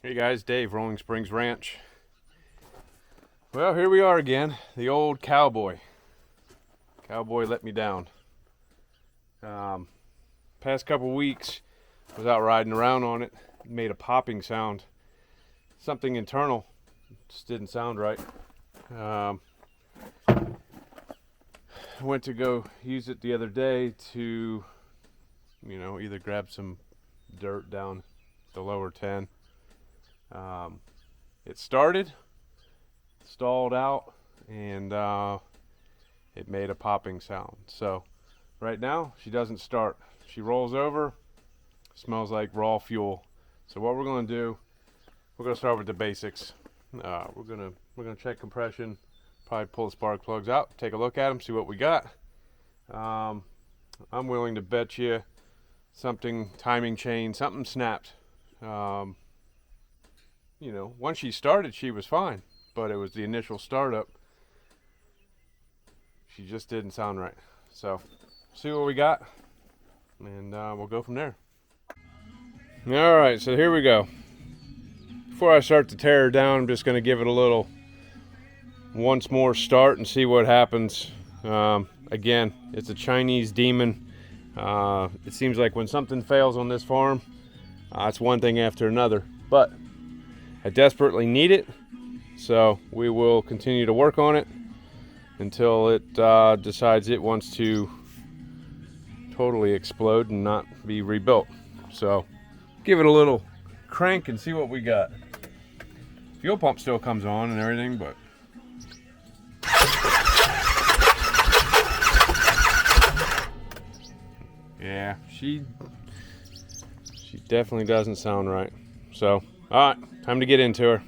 Hey guys, Dave, Rolling Springs Ranch. Well, here we are again, the old Cowboy. Cowboy let me down. Past couple weeks, I was out riding around on it. It made a popping sound. Something internal, just didn't sound right. I went to go use it the other day to, either grab some dirt down the lower 10. It started, stalled out, and it made a popping sound. So right now she doesn't start. She rolls over, smells like raw fuel. So what we're going to do, we're going to start with the basics. We're gonna check compression, probably pull the spark plugs out, take a look at them, see what we got. I'm willing to bet you something, timing chain, something snapped. Once she started, she was fine, but it was the initial startup. She just didn't sound right. So, see what we got, and we'll go from there. All right, so here we go. Before I start to tear her down, I'm just going to give it a little once more start and see what happens. Again, it's a Chinese demon. It seems like when something fails on this farm, it's one thing after another, but I desperately need it, so we will continue to work on it until it decides it wants to totally explode and not be rebuilt. So give it a little crank and see what we got. Fuel pump still comes on and everything, but yeah, she definitely doesn't sound right. So all right, time to get into her.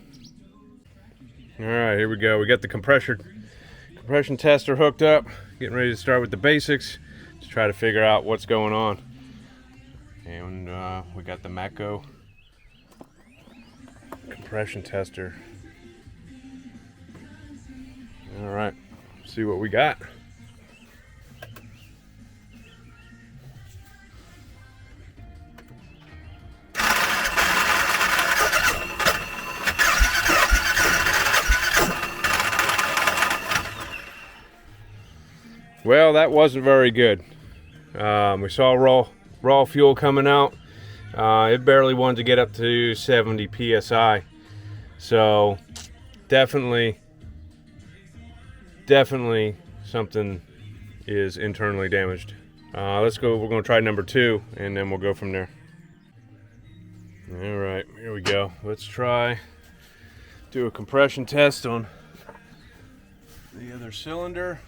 All right, here we go. We got the compression tester hooked up, getting ready to start with the basics to try to figure out what's going on. And we got the Mako compression tester. All right, see what we got. Well, that wasn't very good. We saw raw fuel coming out. It barely wanted to get up to 70 psi. So definitely something is internally damaged. Let's go. We're going to try number 2, and then we'll go from there. All right, here we go. Let's do a compression test on the other cylinder.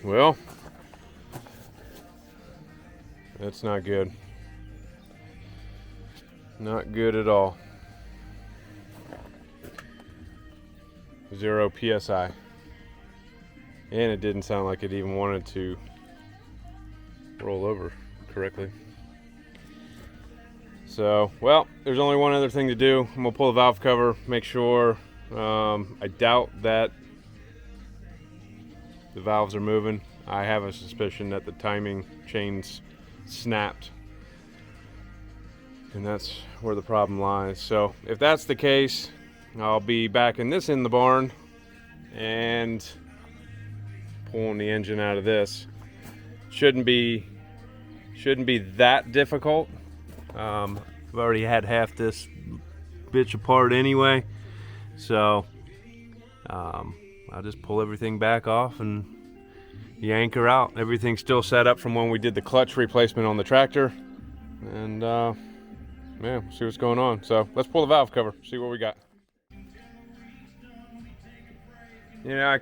Well, that's not good. Not good at all. 0 psi. And it didn't sound like it even wanted to roll over correctly. So, well, there's only one other thing to do. I'm gonna pull the valve cover, make sure. I doubt that the valves are moving. I have a suspicion that the timing chains snapped, and that's where the problem lies. So if that's the case, I'll be backing this in the barn and pulling the engine out of this. Shouldn't be that difficult. I've already had half this bitch apart anyway, so I'll just pull everything back off and yank her out. Everything's still set up from when we did the clutch replacement on the tractor, and yeah, we'll see what's going on. So let's pull the valve cover, see what we got. I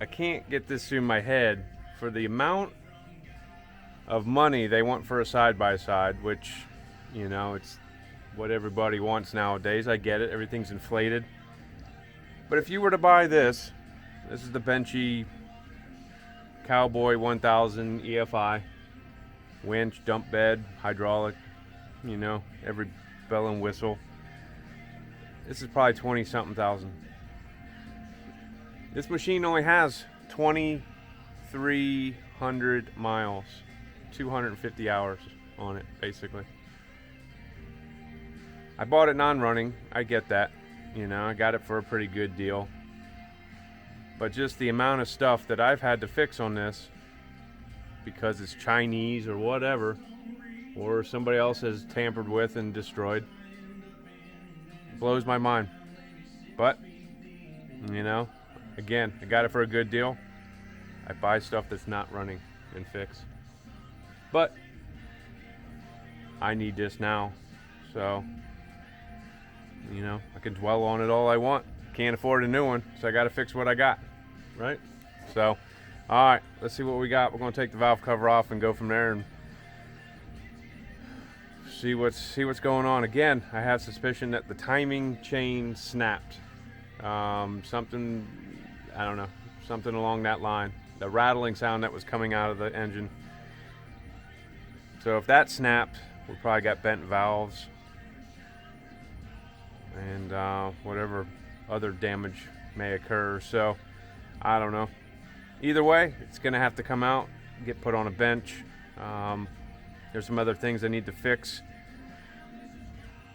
can't get this through my head for the amount of money they want for a side-by-side, which it's what everybody wants nowadays. I get it, everything's inflated. But if you were to buy this is the Bennche Cowboy 1000 EFI, winch, dump bed, hydraulic, every bell and whistle. This is probably 20 something thousand. This machine only has 2,300 miles, 250 hours on it, basically. I bought it non-running, I get that. You know, I got it for a pretty good deal. But just the amount of stuff that I've had to fix on this, because it's Chinese or whatever, or somebody else has tampered with and destroyed, blows my mind. But, you know, again, I got it for a good deal. I buy stuff that's not running and fix. But I need this now, so, you know, I can dwell on it all I want. Can't afford a new one, so I got to fix what I got, right? So, all right, let's see what we got. We're going to take the valve cover off and go from there and see what's going on. Again, I have suspicion that the timing chain snapped. Something, I don't know, something along that line. The rattling sound that was coming out of the engine. So if that snapped, we probably got bent valves and whatever other damage may occur. So I don't know. Either way, it's gonna have to come out, get put on a bench. There's some other things I need to fix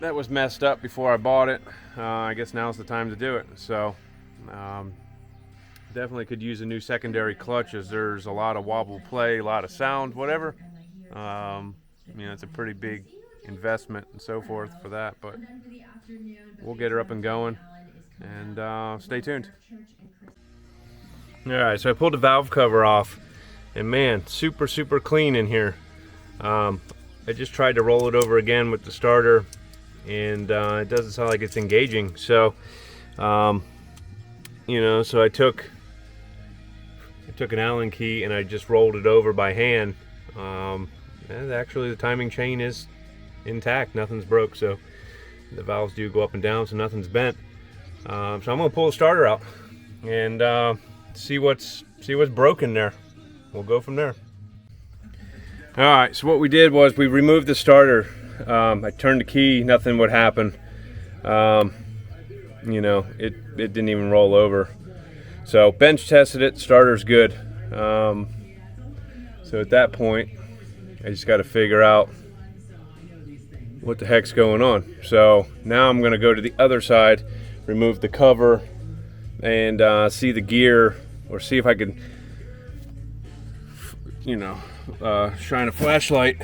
that was messed up before I bought it. I guess now's the time to do it. So definitely could use a new secondary clutch, as there's a lot of wobble play, a lot of sound, whatever. You know, it's a pretty big investment and so forth for that, but we'll get her up and going, and stay tuned. All right, so I pulled the valve cover off, and man, super clean in here. I just tried to roll it over again with the starter, and it doesn't sound like it's engaging. So you know, so I took an Allen key and I just rolled it over by hand. And actually the timing chain is intact, nothing's broke, so the valves do go up and down, so nothing's bent. So I'm gonna pull the starter out and see what's broken there. We'll go from there. All right, so what we did was we removed the starter. I turned the key, nothing would happen. You know, it didn't even roll over. So bench tested it, starter's good. So at that point, I just got to figure out what the heck's going on. So now I'm going to go to the other side, remove the cover, and see the gear, or see if I can, you know, shine a flashlight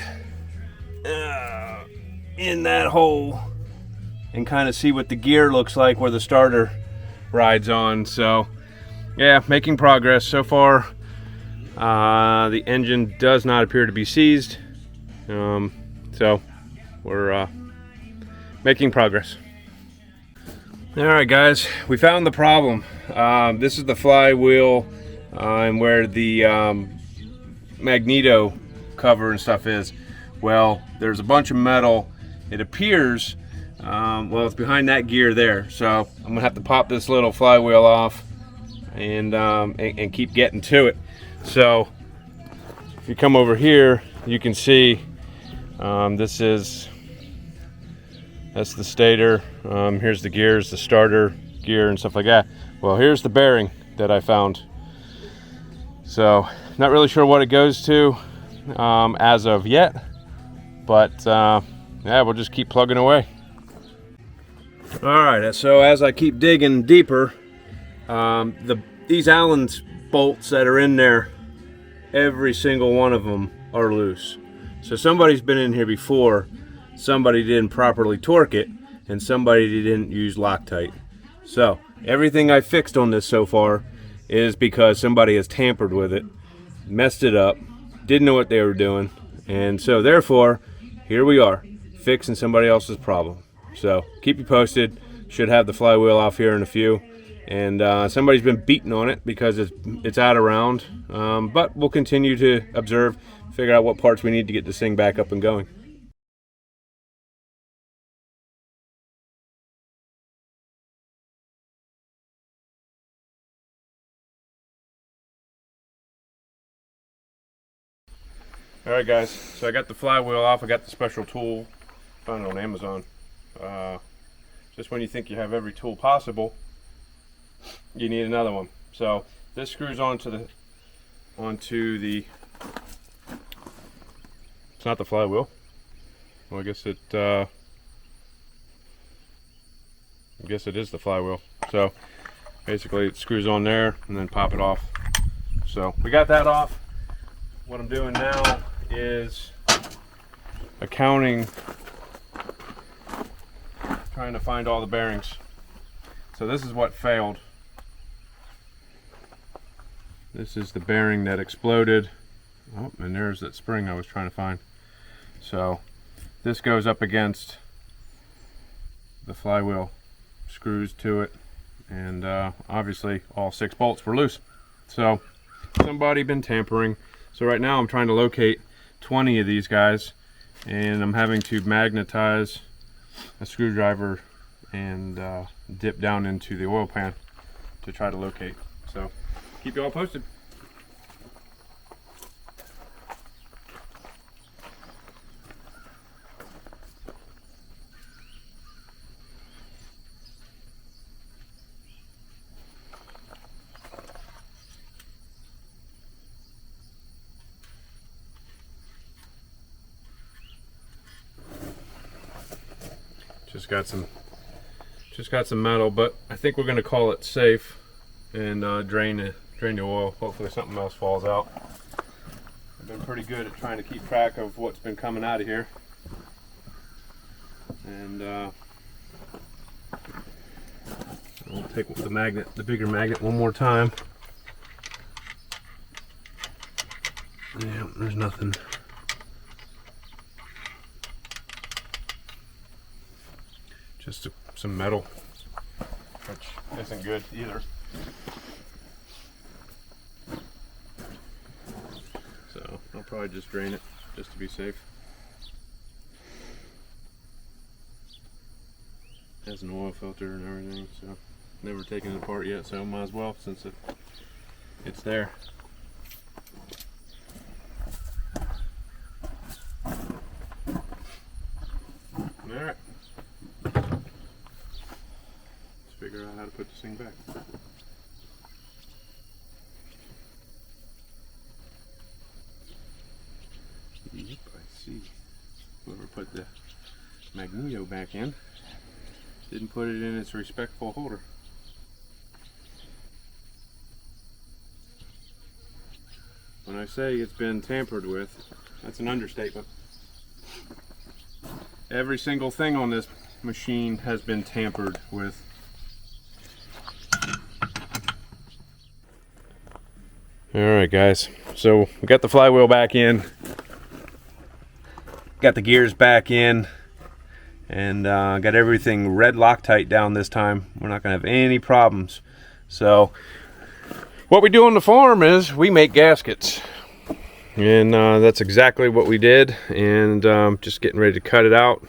in that hole and kind of see what the gear looks like where the starter rides on. So yeah, making progress so far. The engine does not appear to be seized, so we're making progress. All right, guys, we found the problem. This is the flywheel and where the magneto cover and stuff is. Well, there's a bunch of metal. It appears, well, it's behind that gear there. So I'm gonna have to pop this little flywheel off and keep getting to it. So if you come over here, you can see that's the stator. Here's the gears, the starter gear and stuff like that. Well, here's the bearing that I found. So not really sure what it goes to as of yet, but yeah, we'll just keep plugging away. All right, so as I keep digging deeper, these Allen bolts that are in there, every single one of them are loose. So somebody's been in here before, somebody didn't properly torque it, and somebody didn't use Loctite. So everything I fixed on this so far is because somebody has tampered with it, messed it up, didn't know what they were doing, and so therefore here we are fixing somebody else's problem. So keep you posted. Should have the flywheel off here in a few. And somebody's been beating on it because it's out of round, but we'll continue to observe, figure out what parts we need to get this thing back up and going. All right, guys, so I got the flywheel off. I got the special tool, found it on Amazon. It's just when you think you have every tool possible, you need another one. So this screws onto the it's not the flywheel. Well, I guess it is the flywheel. So basically it screws on there and then pop it off. So we got that off. What I'm doing now is accounting, trying to find all the bearings. So this is what failed. This is the bearing that exploded. Oh, and there's that spring I was trying to find. So this goes up against the flywheel, screws to it, and obviously all 6 bolts were loose. So somebody been tampering. So right now I'm trying to locate 20 of these guys, and I'm having to magnetize a screwdriver and dip down into the oil pan to try to locate. So keep you all posted. Just got some metal, but I think we're going to call it safe and drain the oil. Hopefully something else falls out. I've been pretty good at trying to keep track of what's been coming out of here, and we'll take the bigger magnet one more time. Yeah, there's nothing. Just some metal, which isn't good either. So I'll probably just drain it just to be safe. It has an oil filter and everything, so never taken it apart yet, so might as well since it's there. Alright. Figure out how to put this thing back. Yep, I see. Whoever put the magneto back in didn't put it in its respectful holder. When I say it's been tampered with, that's an understatement. Every single thing on this machine has been tampered with. Alright guys, so we got the flywheel back in, got the gears back in, and got everything red Loctite down this time. We're not going to have any problems. So what we do on the farm is we make gaskets, and that's exactly what we did, and just getting ready to cut it out,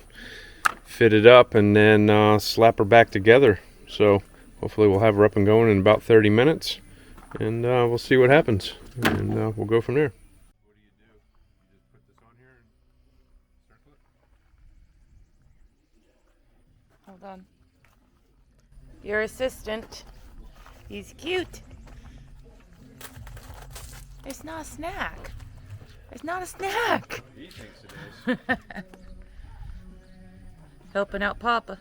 fit it up, and then slap her back together. So hopefully we'll have her up and going in about 30 minutes. And we'll see what happens, and we'll go from there. What do? You just put this on here and circle it? Hold on. Your assistant. He's cute. It's not a snack. It's not a snack. He thinks it is. Helping out Papa.